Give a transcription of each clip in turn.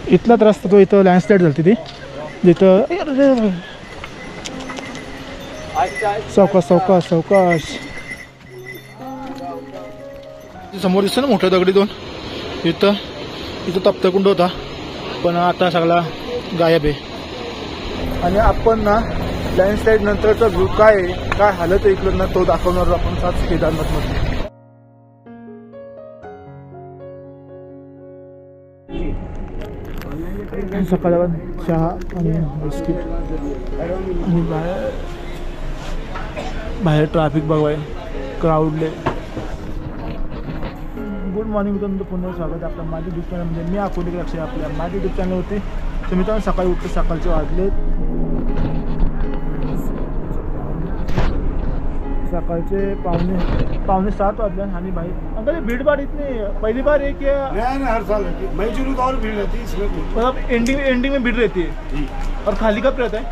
इथलाच रस्ता तो इथं लँडस्लाईड झाली ती जिथं सावकाश सावकाश सावकाश समोर दिसतं ना मोठ्या दगडी दोन इथं इथं तप्तकुंड होता पण आता सगळा गायब आहे आणि आपण ना लँडस्लाईड नंतरचा व्ह्यू काय आहे काय हालत आहे इकडं ना तो दाखवणार आपण सात केदारनाथमध्ये सकाळी चहा आणि बिस्किट आणि बाहेर ट्रॅफिक बघाय क्राऊडले गुड मॉर्निंग मित्रांनो पुन्हा स्वागत आहे आपल्या माझ्या यूट्यूब चॅनलमध्ये मी अकोले लक्ष आपल्या माझ्या यूट्यूब चॅनल होते तर मित्रांनो सकाळी उठते सकाळचे वाजले सकाळचे पावणे 7 वाजले आणि भाई अंकल भीड़ भाड़ इतनी पहली बार है क्या? नहीं हर साल रहती है। मई जून तो और भीड़ रहती है इसमें मतलब एंडिंग में भीड़ रहती है और खाली कब रहता है?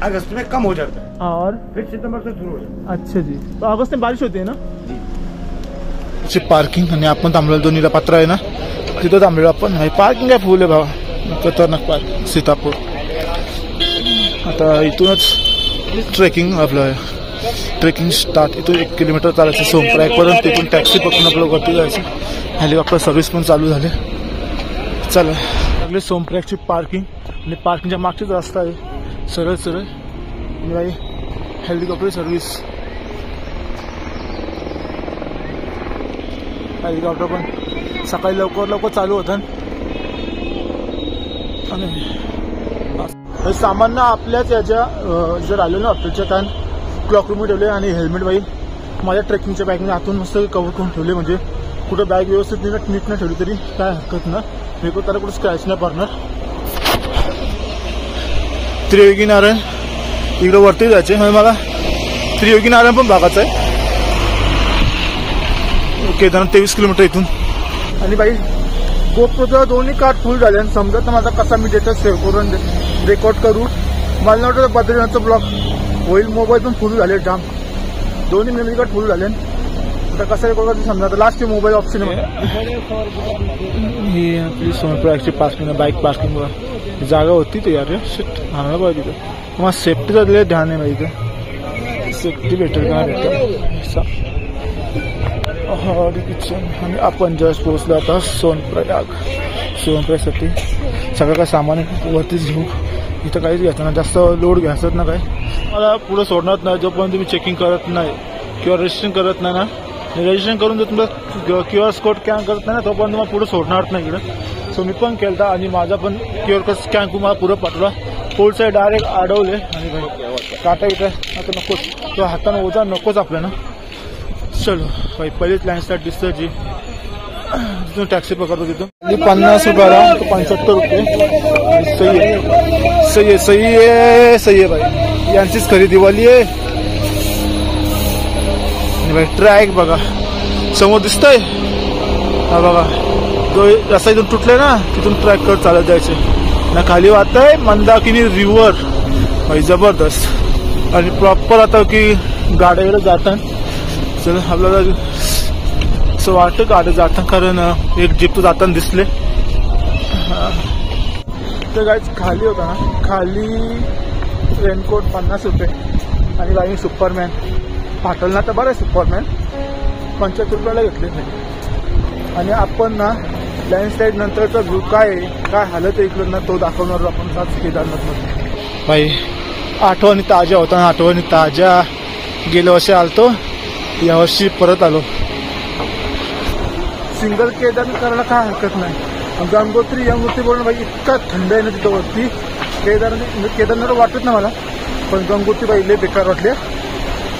अगस्त में कम हो जाता है और फिर सितंबर से शुरू हो जाता है। अच्छा जी तो अगस्त में बारिश होती है ना जी पार्किंग आणि आपण थांबलेलो दोन्हीला पात्र आहे ना तिथं थांबलेलो आपण पार्किंग काय फुल आहे बाबा खतरनाक पार्किंग सीतापूर आता इथूनच ट्रेकिंग आपलं ट्रेकिंग स्टार्ट इथून 1 किलोमीटर चालायचं सोमप्रयागपर्यंत तिथून टॅक्सी पकडून आपलं वरती जायचं हेलिकॉप्टर सर्व्हिस पण चालू झाले चला लागले सोमप्रयागची पार्किंग आणि पार्किंगच्या मागचीच रस्ता आहे सरळ सरळ आणि बाई हेलिकॉप्टर सर्व्हिस हेलिकॉप्टर पण सकाळी लवकर चालू होतं आणि सामान ना आपल्याच याच्या जर आलो ना हॉटेलच्या कारण क्लॉक रूम ठेवले आणि हेल्मेट बाई माझ्या ट्रेकिंगच्या बॅगने आतून मस्त कव्हर करून ठेवले म्हणजे कुठं बॅग व्यवस्थित नीट नाही ठेवली तरी काय हरकत ना मी त्याला कुठं स्क्रॅच नाही पडणार त्रियोगी नारायण इकडे वरती जायचे म्हणजे मला त्रियोगी नारायण पण भागाचं आहे केदारनाथ 23 किलोमीटर इथून आणि बाई गोप्रोचा दोन्ही कार्ड फुल झाले आणि समजत ना माझा कसा मी डेटा सेव्ह करून रेकॉर्ड करू मला नव्हतं बद्रीनाथचं ब्लॉग होईल मोबाईल पण फुल झाले जाम दोन्ही मेमरी कार्ड फुल झाले आता कसं रेकॉर्ड करतो समजा लास्ट मोबाईल ऑप्शन ही आपली सोनप्रयागची पार्किंग बाईक पार्किंगवर जागा होती ते यार शिट आणायला पाहिजे तिथं मग सेफ्टीचं दिलं ध्यान आहे माहिती सेफ्टी भेटेल का भेटेल किचन आणि आपण जस्ट पोहोचलो आता सोनप्रयागसाठी सगळं काय सामान वरतीच घेऊ इथं काहीच घ्यायचं ना जास्त लोड घ्यायचं ना काय मला पुढे सोडणार नाही जोपर्यंत तुम्ही चेकिंग करत नाही किंवा रजिस्ट्रेशन करत नाही ना रजिस्ट्रेशन करून जर तुमचं QR कोड स्कॅन करत नाही ना तोपर्यंत मला पुढे सोडणार नाही इकडं सो मी पण केलं आणि माझा पण QR कोड स्कॅन करून मला पुढं पाठवला पोल साईड डायरेक्ट अडवले आणि काटा इथं आता नकोच तो हाताने ओझा नकोच आपल्याला चलो भाई पहिलेच लँडस्लाईड दिसतं जी तिथून टॅक्सी पकडतो तिथून 50 रुपयाला 75 रुपये सही आहे भाई यांचीच खरी दिवाळी आहे भाई ट्रॅक बघा समोर दिसतंय हा बघा जो रस्ता इथून तुटले ना तिथून ट्रॅक करत चालत जायचे ना खाली वाहतंय मंदाकिनी रिव्हर भाई जबरदस्त आणि प्रॉपर आता की गाड्याकडे जातात चल आपल्याला असं वाटतं गाडी जाता कारण एक जीप तो जाताना दिसले तर गाईच खाली होता ना खाली रेनकोट 50 रुपये आणि बाई सुपरमॅन पाटलना तर बरं आहे सुपरमॅन 75 रुपयाला घेतले आणि आपण ना लँडस्लाईड नंतरचा व्ह्यू काय आहे काय हालत आहे इकडं ना तो दाखवणार आपण सात केदारनाथमध्ये बाई आठवणी ताज्या होता आठवणी ताज्या गेल्या वर्षी आलतो यावर्षी परत आलो सिंगल केदारनाथ करायला काय हरकत नाही गंगोत्री बोलणं भाई इतका थंड आहे ना तिथं वरती केदारनाथ वाटत ना मला पण गंगोत्री बाई लय बेकार वाटले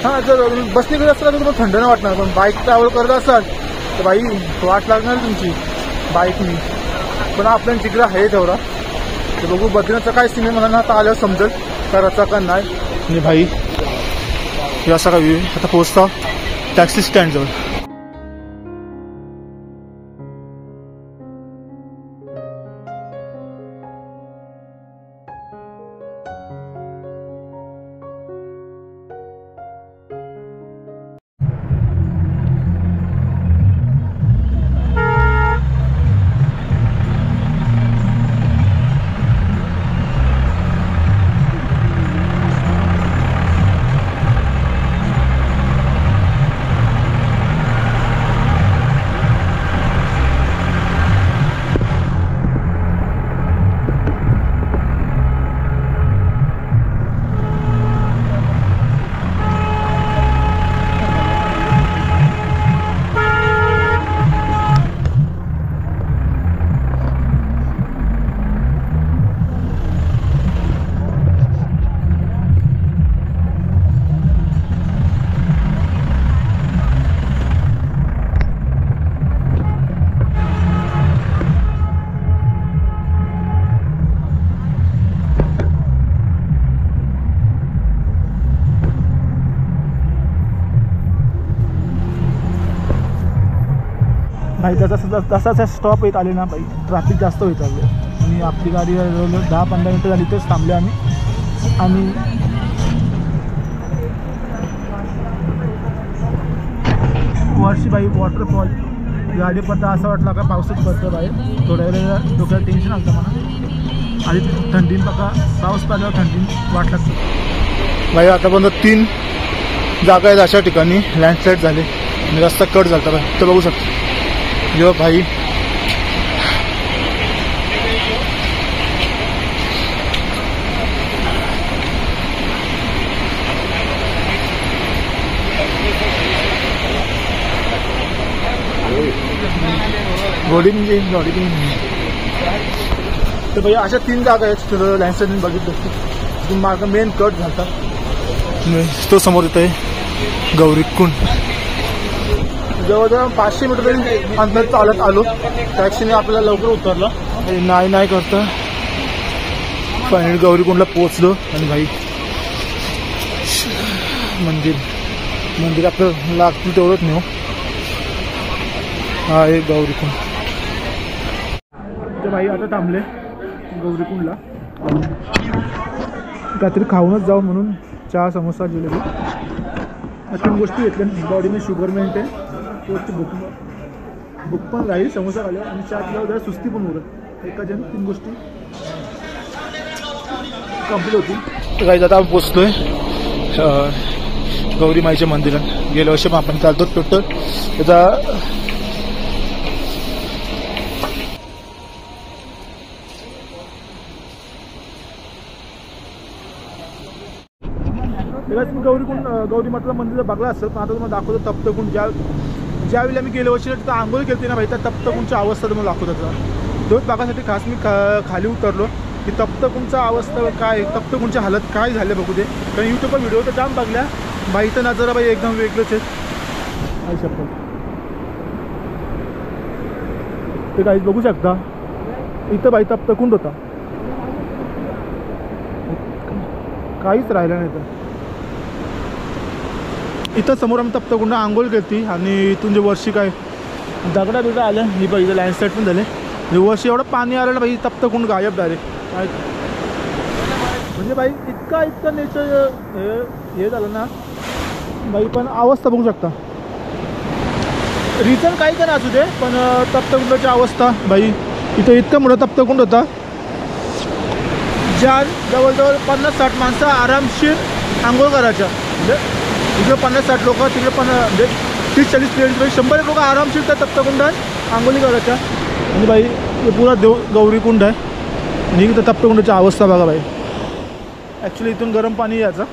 हां जर बसने करत असला तर तुम्हाला थंड नाही वाटणार पण बाईक ट्रॅव्हल करत असाल तर बाई वाट लागणार तुमची बाईकनी पण आपल्या जिगरा आहे तेवढा तर बघू बद्रीनाथचा काय सिनेमा मला ना आता आल्यावर समजेल करायचा का नाही आणि भाई हे असा का व्ह्यू आता पोहोचता टॅक्सी स्टँडजवळ भाई जसा स्टॉप येत आले ना भाई ट्रॅफिक जास्त होत आले आणि आपली गाडी 10-15 मिनटं झाली तेच थांबले आम्ही. आणि वर्षी भाई वॉटरफॉल गाडी पडता असं वाटलं का पावसात पडतं बाहेर. थोड्या वेळेला डोक्याला टेन्शन आलं मला आणि थंडीन पका पाऊस पडल्यावर थंडीन वाट लागतं भाई. आतापर्यंत 3 जागा आहेत अशा ठिकाणी लँडस्लाईड झाले आणि रस्ता कट झाला भाई. तर बघू शकतो जेव्हा भाई घोडी तर भाई अशा 3 जागा आहेत लँडस्लाईड बघितलं. मार्ग मेन कट झाला तो समोर येत आहे गौरीकुंड. जवळजवळ 500 मीटर तरी अंतर चालत आलो. टॅक्सीने आपल्याला लवकर उतरलं नाही करता फायनली गौरीकुंडला पोहोचलो. आणि भाई मंदिर आपलं लागतील तेवढंच नेऊ. हा आहे गौरीकुंड. तर भाई आता थांबले गौरीकुंडला काहीतरी खाऊनच जाऊ म्हणून चहा समोसा जिलेबी 3 गोष्टी घेतल्या. बॉडीने शुगर मेंटेन पोटची भूक पण राहील समोसा खाल्ल्यावर आणि चहा पिल्यावर जरा सुस्ती पण उरत. एकाच्यानं 3 गोष्टी कंप्लीट होती. तर काही आता आपण पोचतोय गौरी माईच्या मंदिरात. गेल्या वर्षी आपण चालतो टोटल त्याचा गौरी माता मंदिर बघला असतं. पण आता तुम्हाला दाखवतो तप्तकुंड. ज्यावेळी आम्ही गेल्या वर्षी तिथं आंघोळ केली ना भाई त्या तप्तकुंडची अवस्था तुम्हाला दाखवतो. तोच बघासाठी खास मी खाली उतरलो की तप्तकुंडचा अवस्था काय तप्तकुंडची हालत काय झाले बघू दे. कारण यूट्यूबवर व्हिडिओ तर जाम बघल्या बाईचा नजारा बाई एकदम वेगळंच आहे. काही शब्द ते काहीच बघू शकता इथं बाई तप्तकुंड होता काहीच राहिलं नाही. तर इथं समोर आम्ही तप्तकुंड आंघोळ केली आणि इथून जे वर्षी काय दगडा बिगडा आल्या ही बाई लँडस्लाईड पण झाले. वर्षी एवढं पाणी आलं ना बाई तप्तकुंड गायब डायरेक्ट. म्हणजे बाई इतका नेचर हे झालं ना बाई. पण अवस्था बघू शकता. रिझन काही का असू दे पण तप्तकुंडाची अवस्था बाई. इथं इतका मोठा तप्तकुंड होता ज्या जवळजवळ 50-60 माणसं आरामशीर आंघोळ करायच्या. म्हणजे इकडे 50-60 लोक तिकडे म्हणजे 30-40 100 लोक आरामशीर त्या तप्तकुंडात आंघोळी करायच्या. आणि बाई हे पुरा गौरीकुंड आहे आणि इथं तप्तकुंडाची अवस्था बघा बाई. ॲक्च्युली इथून गरम पाणी यायचं.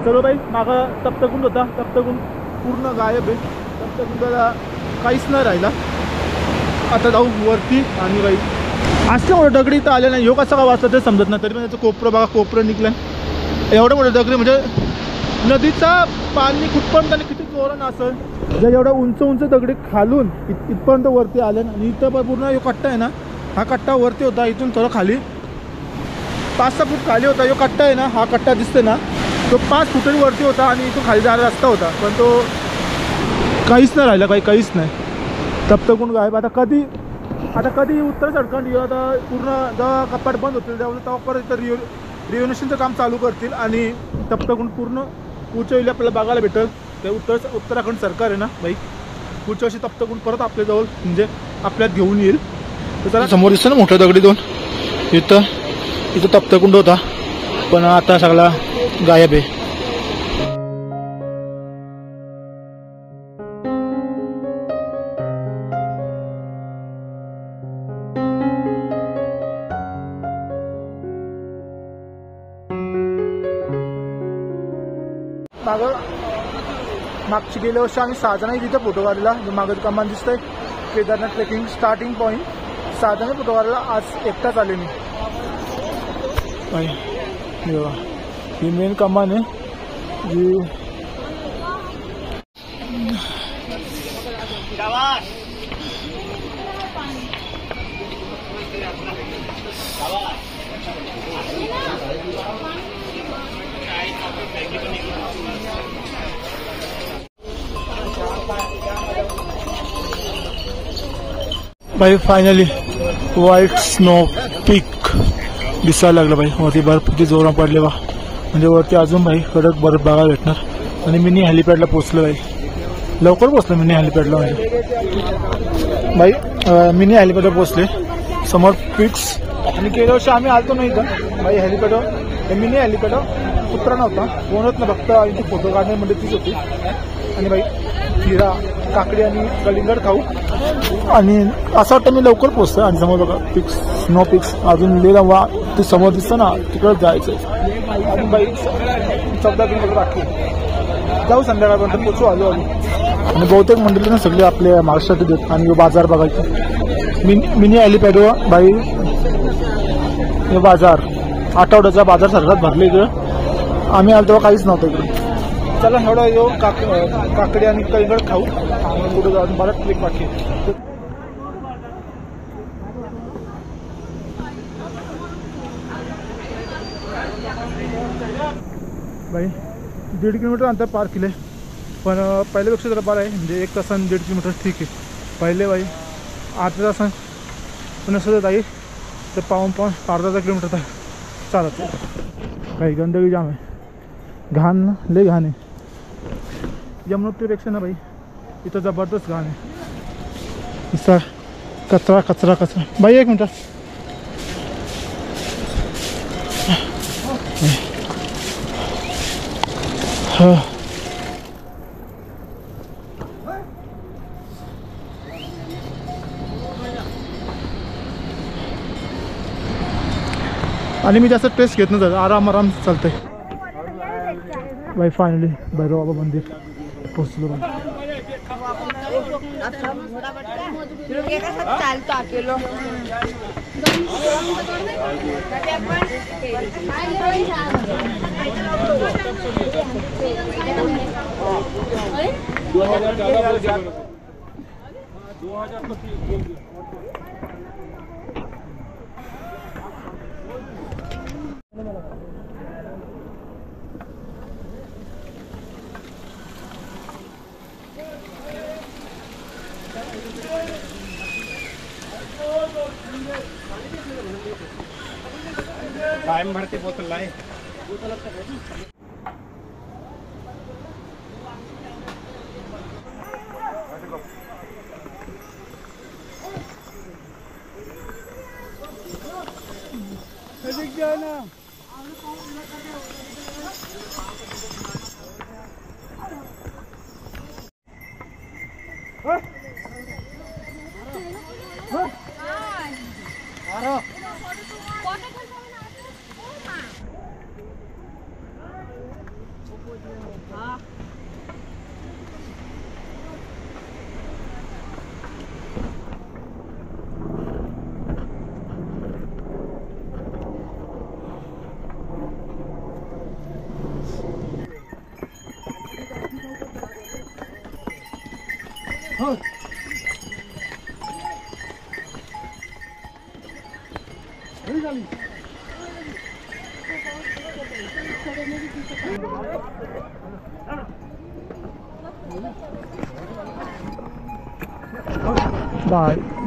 चलो बाई मागं तप्तकुंड होता. तप्तकुंड पूर्ण गायब आहे. तप्तकुंडाला काहीच नाही राहिला. आता जाऊ वरती. आणि बाई असलं मोठं दगडी इथं आले नाही. ह्यो कसा का वाचला ते समजत नाही. तरी पण त्याचं कोपरं बघा कोपरं निघलं. एवढं मोठं दगडी म्हणजे नदीचा पाणी कुठपर्यंत आणि किती जोरानं असेल. जर एवढा उंच दगडी खालून इथपर्यंत वरती आले. आणि इथं पूर्ण ह्यो कट्टा आहे ना हा कट्टा वरती होता. इथून थोडं खाली 5-6 फूट खाली होता. ह्यो कट्टा आहे ना हा कट्टा दिसते ना तो 5 फुटांनी वरती होता आणि इथून खाली जायला रस्ता होता. पण तो काहीच नाही राहिला काही काहीच नाही. तप्तकुंड गायब. आता कधी उत्तर सरकार आता पूर्ण जेव्हा कपाट बंद होतील तेव्हा परत इथं रिव्होल्युशनचं काम चालू करतील आणि तप्तकुंड पूर्ण पुढच्या वेळी आपल्याला बघायला भेटेल. ते उत्तराखंड सरकार आहे ना बाई पुढच्या वर्षी तप्तकुंड परत आपल्याजवळ म्हणजे आपल्यात घेऊन येईल. तर त्याला समोर दिसतं ना मोठ्या दगडी 2 इथं तप्तकुंड होता पण आता सगळा गायब आहे. मागची गेल्या वर्षी आम्ही 6 जण तिथे फोटो काढला. मागं कमान दिसतंय केदारनाथ ट्रेकिंग स्टार्टिंग पॉईंट 6 जण फोटो काढला. आज एकटाच आले मी. ही मेन कमान आहे जी भाई फायनली व्हाईट स्नो पीक दिसायला लागलं भाई. वरती बर्फ किती जोरात पडले बा. म्हणजे वरती अजून भाई कडक बर्फ बघायला भेटणार. आणि मिनी हेलिपॅडला पोचलो भाई. लवकर पोचलो मिनी हेलिपॅडला. म्हणजे भाई मिनी हेलिपॅडवर पोचले. समोर पिक्स. आणि गेल्या वर्षी आम्ही आलतो नाही इथं भाई हेलिपॅडवर. मिनी हेलिपॅडवर कुत्रा नव्हता कोणच ना, फक्त इथे फोटो काढणे म्हणजे तीच होती. आणि भाई खिरा काकडी आणि कलिंगड खाऊ. आणि असं वाटतं मी लवकर पोचतो. आणि समोर बघा पिक्स स्नो पिक्स अजून लिहिला वा ते समोर दिसतं ना, तिकडं जायचं. आणि बाई 14 किलोमीटर बाकी जाऊ. संध्याकाळपर्यंत पोचू आलो. आणि बहुतेक मंडळी ना सगळे आपल्या महाराष्ट्रात येत. आणि बाजार बघायचे मिनी हेलिपॅडवर बाई. हे बाजार आठवड्याचा बाजार सर्वात भरले इकडं. आम्ही आलो तेव्हा काहीच नव्हतं इकडे. चला एवढा येऊ काकडी आणि कलिंगड खाऊ. पुढे जाऊन बराच ट्रेक बाकी. भाई 1.5 किलोमीटर अंतर पार केले. पण पहिल्यापेक्षा जरा बरं आहे. म्हणजे 1 तासाने 1.5 किलोमीटर ठीक आहे. पहिले भाई 8 तासां पण असं जाई तर पाऊन अर्धा किलोमीटर तर चालत. काही गंदगी जाम आहे. घाण लय घाण आहे. यमुनोत्रीपेक्षा ना भाई इथं जबरदस्त घाण आहे. नुसता कचरा कचरा कचरा. भाई 1 मिनटं. हा आणि मी जास्त टेस्ट घेत नाही. आराम चालतंय. भाई फायनली भैरव बाबा मंदिर पोचलो. टाइम भरती बोतल लाए.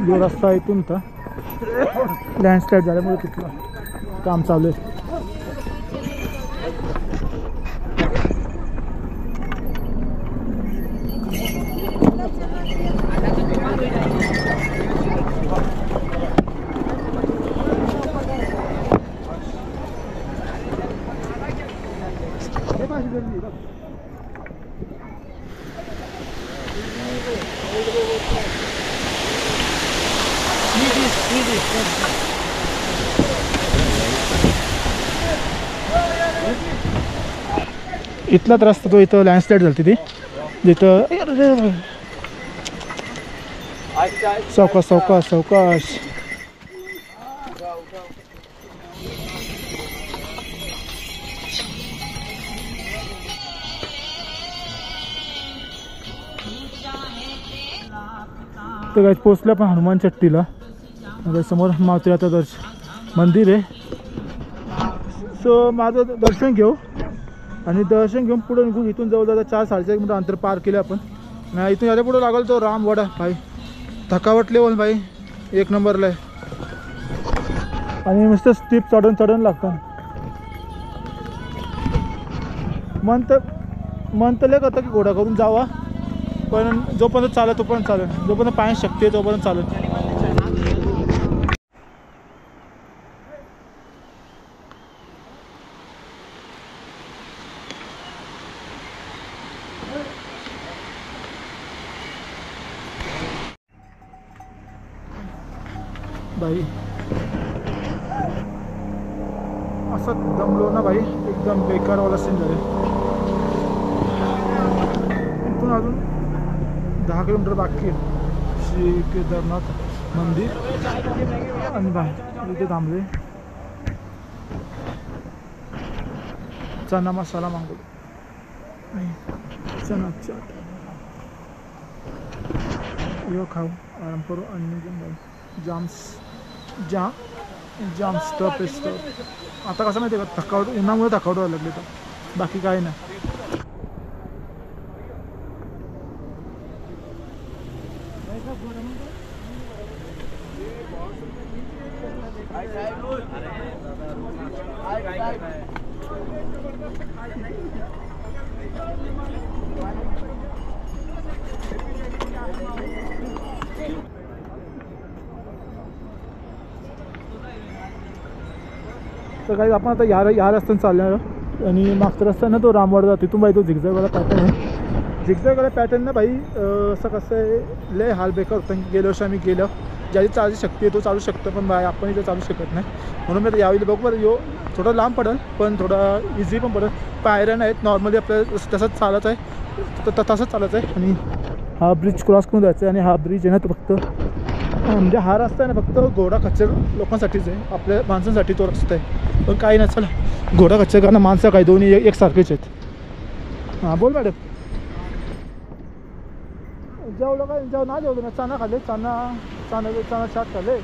जो रस्ता इथून होता लँडस्लाईड झाल्यामुळे तिथलं काम चालू आहे. इथलाच रस्ता तो इथं लँडस्लाईड झाली ती जिथं सावकाश सावकाश सावकाश. तर काय पोचलं पण हनुमान चट्टीला. समोर मारुतीचं मंदिर आहे. सो माझं दर्शन घेऊ आणि दर्शन घेऊन पुढे निघून. इथून जवळजवळ 4-4.5 किलोमीटर अंतर पार केले आपण. इथून याच्या पुढे लागल तो रामवाडा. भाई थकावट लेवल भाई एक नंबरला आहे. आणि नुसतं स्टीप चढून लागतं. मन तर लय करतं की घोडा करून जावा, पण जोपर्यंत चालेल तोपर्यंत चालेल, जोपर्यंत पायात शक्ती आहे तोपर्यंत चालेल. भाई असं दमलो ना भाई, एकदम बेकारवाला सीन झाले. इथून अजून 10 किलोमीटर बाकी आहे श्री केदारनाथ मंदिर. आणि बाहेर इथे थांबले, चना मसाला मागवलो, चना चाट यो खाऊ, आराम करू. आणि जाम स्टफ. आता कसं माहिती आहे का, थकावट उन्हामुळे थकावट व्हायला लागली, तर बाकी काय नाही. तर काही आपण आता ह्या रस्त्याने चालणार, आणि मागचा रस्ता ना तो रामवाडा, तिथून बाई तो झिगझॅगवाला पॅटर्न आहे. झिगझॅगवाला पॅटर्न ना भाई असं कसं आहे, लय हाल बेकार होतं. गेल्या वर्षी आम्ही गेलो, ज्याची चालू शक्ती आहे तो चालू शकतो, पण बाय आपण इथे चालू शकत नाही. म्हणून मी आता यावेळी बघू बरं, यो थोडं लांब पडेल पण थोडा इझी पण पडेल. पायऱ्या नाहीत, नॉर्मली आपल्याला तसंच चालत आहे, तसंच चालत आहे. आणि हा ब्रिज क्रॉस करून जायचा आहे. आणि हा ब्रिज आहे ना तो फक्त म्हणजे हा रस्ता आहे ना फक्त घोडा खच्चर लोकांसाठीच आहे, आपल्या माणसांसाठी तो रस्ता आहे. पण काही नाही, चला घोडा खच्चर कारण माणसं काही दोन्ही एकसारखेच आहेत. हां बोल मॅडम. जेवलं काय, ना जेवलं ना, चना खाल्ले, चना चाट खाल्ले.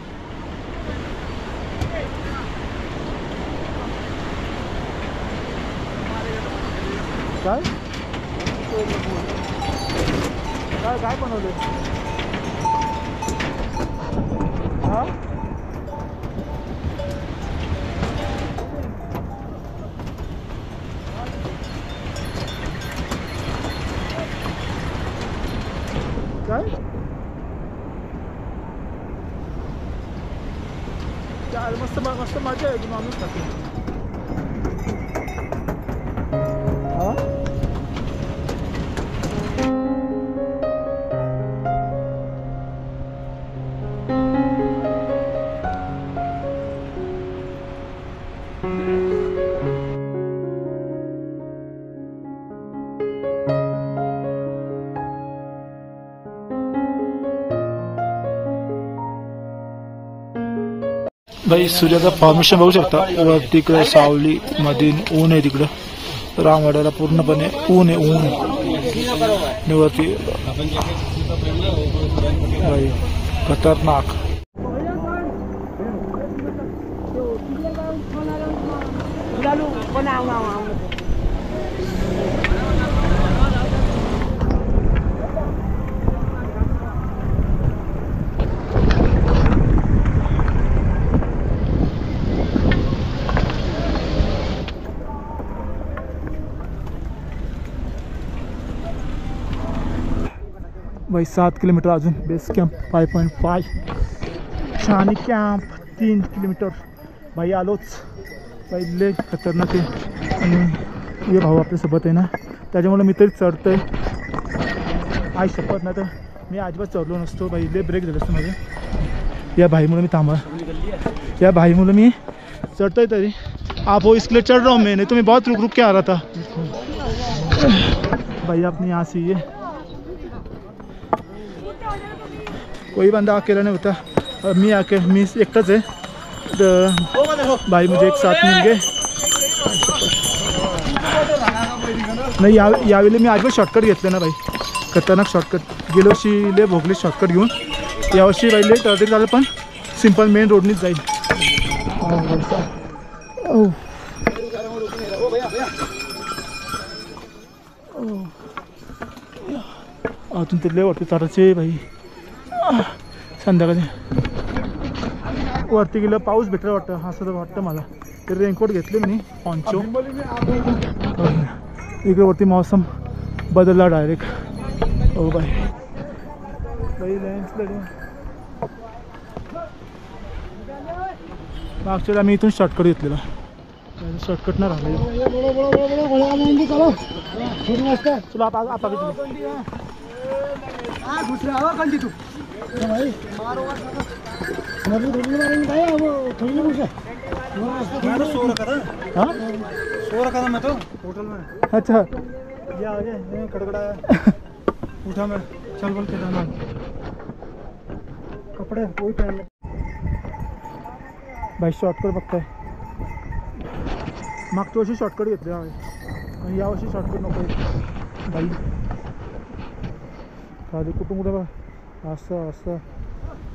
काय काय काय बनवले? हां काय चाल, मस्त मस्त मजा आहे, माणूस खाते. हां भाई सूर्याचा फॉर्मेशन बघू शकता. वर तिकडे सावली मध्ये ऊन आहे, तिकडं रामवाड्याला पूर्णपणे ऊन आहे, ऊन वरती भाई खतरनाक. भाई 7 किलोमीटर अजून, बेस कॅम्प 5.5, शानी कॅम्प 3 किलोमीटर. भाई आलोच भाई, लय खतरनाक आहे. आणि हे भाऊ आपल्यासोबत आहे ना, त्याच्यामुळे मी तरी चढतोय. आई शपथ नाही तर मी अजिबात चढलो नसतो भाई, लय ब्रेक झाले असतो माझे. या भाईमुळे मी थांबा, या भाईमुळे मी चढ़ता ही तरी। आप वो इसलिए चढ़ रहा हूँ मैं, नहीं तो मैं बहुत रुक रुक के आ रहा था। भाई अपने यहाँ से ये कोई बंदा अकेला नहीं होता, और मैं आके मैं एक है तो भाई मुझे एक साथ मिल गए। नाही यावेळी मी आजवर शॉर्टकट घेतले ना भाई, खतरनाक शॉर्टकट। गेल्या वर्षी लय भोगले शॉर्टकट घेऊन, यावर्षी भाई लय टर्निंग झालं पण सिंपल मेन रोडनीच जाईल। अजून ते लय वाटते चालायचे भाई संध्याकाळी। वरती गेलं पाऊस भेटलं वाटतं, असं तर वाटतं मला. तर रेनकोट घेतले मी पॉन्चो. इकडे वरती मौसम बदलला डायरेक्ट. हो बाई लँडस्लाईड. मागच्या वेळी आम्ही इथून शॉर्टकट घेतलेला, शॉर्टकट नाही राहिलं. चला आता होटल में. अच्छा या आगे खड़खड़ा उठा मैं चल बोल के जाना. कपड़े वही पहन ले बाई. शॉर्टकट बघताय, मागच्या वर्षी शॉर्टकट घेतले आणि यावर्षी शॉर्टकट नको बाई. खाली कुठून कुठं बघा असं असं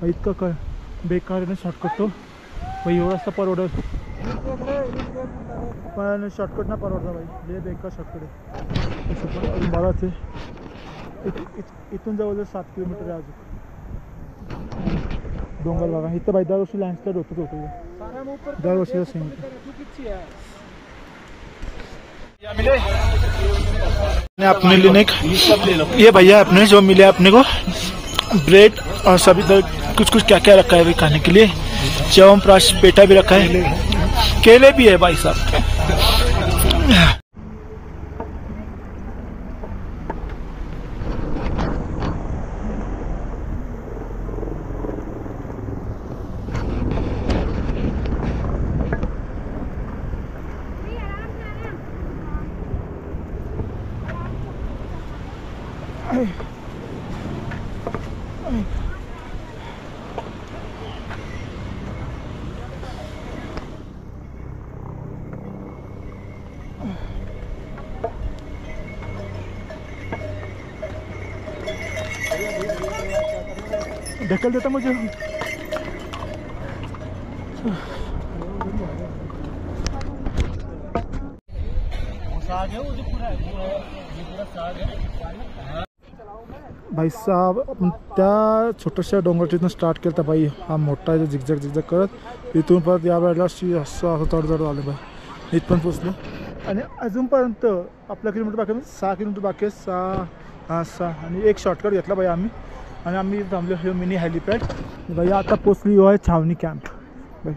इतकं काय बेकार आहे ना शॉर्टकट. तो बाई एवढा असता परवडत, पण शॉर्टकट ना परवडता बाई. लय बेकार शॉर्टकट आहे. तसं पण अजून बराच आहे. इथून जवळजवळ 7 किलोमीटर आहे अजून. डोंगर बघा इथं बाई. दरवर्षी लँडस्लाईड होतच होतं, दरवर्षीचा सेम. अपने लिए ये भैया अपने जो मिले अपने को ब्रेड और सभी कुछ कुछ क्या क्या रखा है भाई खाने के लिए. च्यवनप्राश पेठा भी रखा है, केले भी है भाई साहब. ढकल देता मुझे. भाई साहब आपण त्या छोट्याशा डोंगरातून स्टार्ट केलं तर बाई हा मोठा झिकझॅक झिकझॅक करत इथून परत या वेळेला असं असं चढ आलं बाई. इथपर्यंत पोचलो आणि अजूनपर्यंत आपला किलोमीटर बाकी 6 किलोमीटर बाकी आहे. 6 आणि एक शॉर्टकट घेतला बाई आम्ही. आणि आम्ही थांबलो हे मिनी हेलिपॅड बाई. आता पोचली आहे छावणी कॅम्प बाई.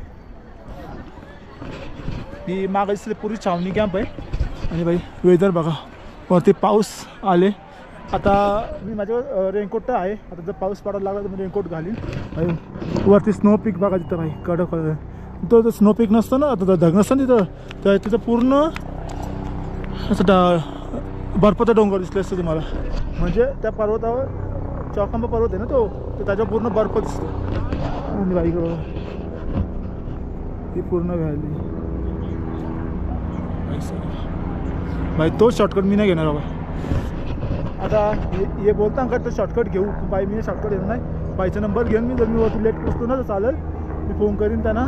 ही मागे दिसली पूर्वी छावणी कॅम्प आहे. आणि बाई वेदर बघा, वरती पाऊस आले. आता मी माझ्यावर रेनकोट तर आहे. आता जर पाऊस पडायला लागला तर मी रेनकोट घालीन बाई. वरती स्नो पीक बघा तिथं बाई कडक. तो स्नो पीक नसतं ना, आता ढग नसतं तिथं, तर तिथं पूर्ण असं बर्फाचा डोंगर दिसलं असतं तुम्हाला. म्हणजे त्या पर्वतावर चौखांबा पर्वत आहे ना तो, तर त्याच्यावर पूर्ण बर्फ दिसतो. आणि बाई ही पूर्ण व्हॅली बाई. तो शॉर्टकट मी नाही घेणार बाबा. आता हे बोलता का तो शॉर्टकट घेऊ बाई. मी शॉर्टकट घेणार नाही. बाईचा नंबर घेऊन मी जर मी वरती लेट पोचतो ना तर चालेल, मी फोन करीन त्यांना.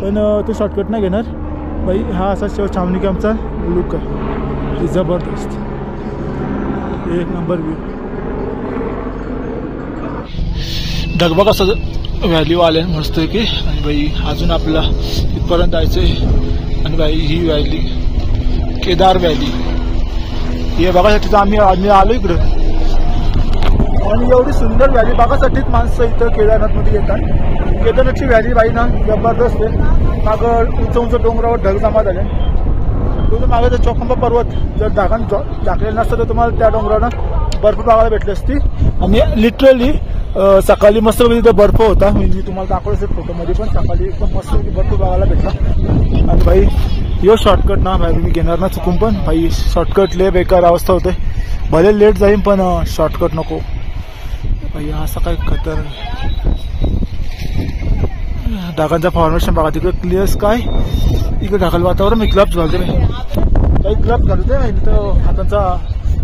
पण तो शॉर्टकट नाही घेणार बाई. हा असा छावणी कॅम्पचा लुक आहे, जबरदस्त एक नंबर व्ह्यू. ढगबग असं व्हॅल्यू आले मस्त की. आणि बाई अजून आपल्याला इथपर्यंत जायचं आहे. आणि बाई ही व्हॅली केदार व्हॅली हे बघायसाठी तर आम्ही आलो इकडं. आणि एवढी सुंदर व्हॅली बघासाठीच माणसं इथं केदारनाथमध्ये येतात. केदारनाथची व्हॅली बाई ना जबरदस्त आहे. मागं उंच उंच डोंगरावर ढग जमा झाले. तुम्ही मागे जर चौखांबा पर्वत जर झाकलेलं नसतं तर तुम्हाला त्या डोंगरावर बर्फ बघायला भेटली असती. आणि लिटरली सकाळी मस्त तिथं बर्फ होता. मी तुम्हाला दाखवलं असेल फोटोमध्ये पण. सकाळी एकदम मस्त बर्फ बघायला भेटला. आणि भाई यो शॉर्टकट ना भाई मी घेणार ना चुकून. पण भाई शॉर्टकट लय बेकार अवस्था होते. भले लेट जाईन पण शॉर्टकट नको भाई. असं काय खतर ढगांचा फॉर्मेशन बघा. तिकडे क्लिअर स्काय, इकडे ढगाल वातावरण. मी ग्लव्स घालते काही ग्लव्स घालते नाही तर हातांचा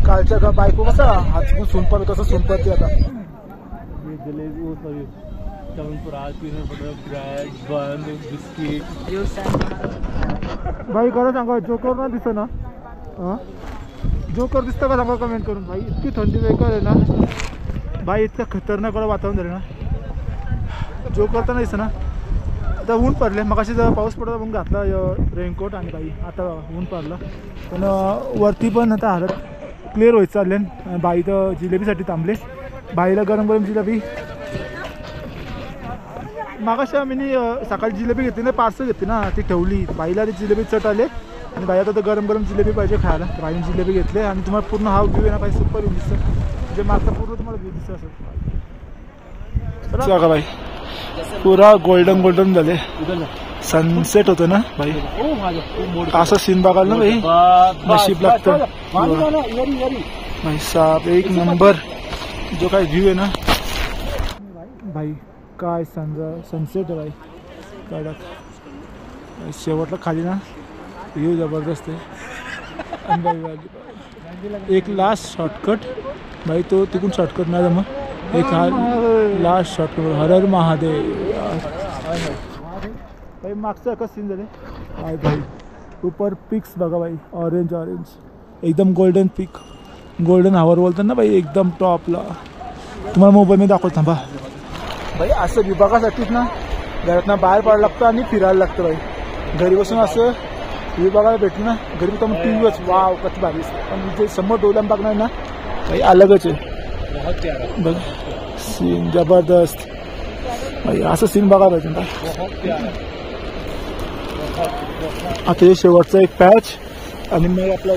कालच्या का बायको कसा हात सोनपर कसं सोनपरते. आता jalebi sorry Chyawanprash, peanut butter, bread, bun, biscuit. भाई खरं सांगा जोकर ना दिसत ना. हां जोकर दिसतं का सांगा कमेंट करून. भाई इतकी थंडी बेकार आहे ना भाई. इतकं खतरनाक वातावरण झालं ना. जोकर तर नाहीच ना. आता ऊन पडले मग अशी पाऊस पडला म्हणून घातला रेनकोट आणि बाई आता ऊन पडलं पण वरती पण आता हालत क्लिअर होत चालले बाई तर जिलेबीसाठी थांबले बाईला गरम गरम जिलेबी मागाशी मी सकाळी जिलेबी घेतली ना पार्सल घेतली ना ती ठेवली बाईला ती जिलेबी चट आले आणि बाई आता तर गरम गरम जिलेबी पाहिजे खायला बाईने जिलेबी घेतले आणि तुम्हाला पूर्ण हा व्ह्यू आहे ना काही सुपर व्ह्यू दिसतं म्हणजे मागचा पूर्ण तुम्हाला व्ह्यू दिसतं असं बघा बाई पुरा गोल्डन गोल्डन झाले सनसेट होतं ना बाई असं सीन बघायला ना बाई नशीब लागतं भाई साहब एक नंबर जो काय व्ह्यू आहे ना भाई काय सनसेट आहे भाई कडक शेवटला खाली ना व्ह्यू जबरदस्त आहे एक लास्ट शॉर्टकट भाई तो तिकून शॉर्टकट नाही मग एक हा लास्ट शॉर्टकट हर हर महादेव भाई मागचं एकच सीन झाले काय भाई ऊपर पिक्स बघा भाई ऑरेंज ऑरेंज एकदम गोल्डन पिक गोल्डन हावर बोलतात ना भाई एकदम टॉपला तुम्हाला मोबाईलमध्ये दाखवतो थांबा भाई असं विभागासाठीच ना घरातनं बाहेर पडायला लागतं आणि फिरायला लागतं भाई घरी बसून असं विभागाला भेटलं ना घरी तर मग टी व्हीच वाव कधी भारी पण इथे समोर डोलम बघणार ना भाई अलगच आहे बघ सीन जबरदस्त भाई असं सीन बघा पाहिजे ना आता हे शेवटचा एक पॅच आणि मग आपला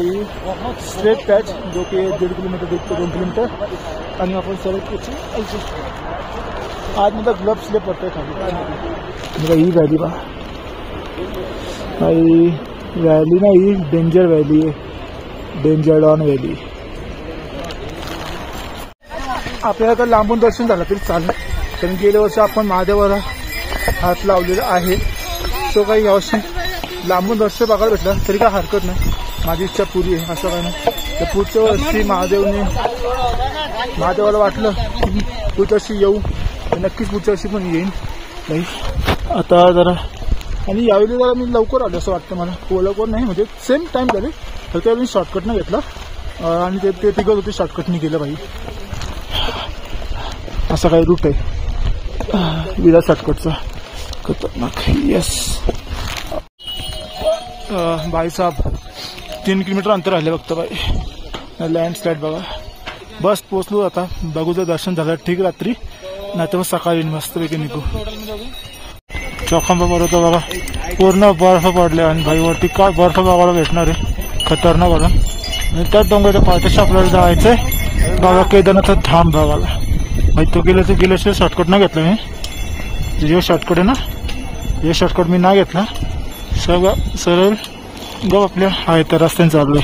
स्ट्रेट पॅच जो की 1.5 किलोमीटर 2 किलोमीटर आणि आपण सरळ आज मला ग्लव्स ले पडतंय खाली ही व्हॅली बा व्हॅली ना ही डेंजर व्हॅली आहे डेंजर डॉन व्हॅली आपल्याला तर लांबून दर्शन झालं तरी चालेल कारण गेल्या वर्षी आपण महादेवाला हात लावलेला आहे सो काही यावर्षी लांबून दर्शन बघायला भेटलं तरी काय हरकत नाही माझी इच्छा पुरी आहे असं काय नाही तर पुढच्या वर्षी महादेवाला वाटलं की पुढच्या वर्षी येऊ नक्कीच पुढच्या वर्षी पण येईन नाही आता जरा आणि यावेळी जरा मी लवकर आलो असं वाटतं मला लवकर नाही म्हणजे सेम टाईम झाले तर त्यावेळी मी शॉर्टकटनं घेतला आणि ते तिघत होते शॉर्टकटनी गेलं भाई असा काही रूट आहे विदा शॉर्टकटचा खतरनाक येस भाई साहेब 3 किलोमीटर अंतर राहिले फक्त भाई लँडस्लाईड बघा बस पोचलो आता बघू जर दर्शन झालं ठीक रात्री नाही तर मग सकाळी मस्तपैकी निघू चौखांबा होता बघा पूर्ण बर्फ पडले आणि भाई वरती काय बर्फ बघायला भेटणार आहे खतरनाक बघा आणि त्याच डोंगराच्या पाठीशी आपल्याला जायचंय बाबा केदारनाथ धाम बघायला भाई तो गेल्याशिवाय शॉर्टकट नाही घेतला मी जे शॉर्टकट आहे ना हे शॉर्टकट मी नाही घेतला सरळ गप आपल्या हायत्या रस्त्याने चाललोय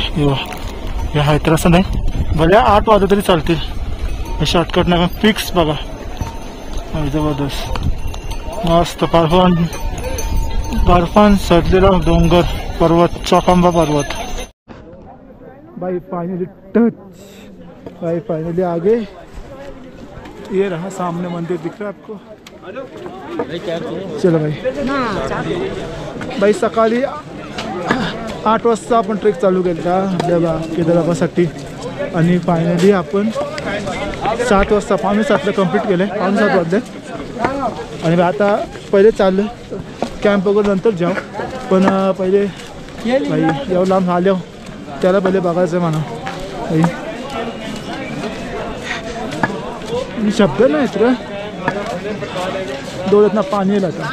हे हायत्या रस्ता नाही भले 8 वाजता तरी चालतील हे शॉर्टकट नाही फिक्स बघा जबरदस्त मस्त बर्फान सजलेला डोंगर पर्वत चौखांबा पर्वत भाई फाइनली टच भाई फाइनली आगे ये रहा सामने मंदिर दिख रहा है आपको चलो भाई सकाळी 8 वाजता आपण ट्रेक चालू केला केदारनाथसाठी आणि फायनली आपण 7 वाजता 5:30ला कंप्लीट केलं 5:30 वाजले आणि आता पहिले चाललं कॅम्प वगैरे नंतर जाऊ पण पहिले भाई एवढं लांब आलो त्याला पहिले बघायचं म्हणा भाई शब्द नाही तर डोळ्यात ना पाणी येईल आता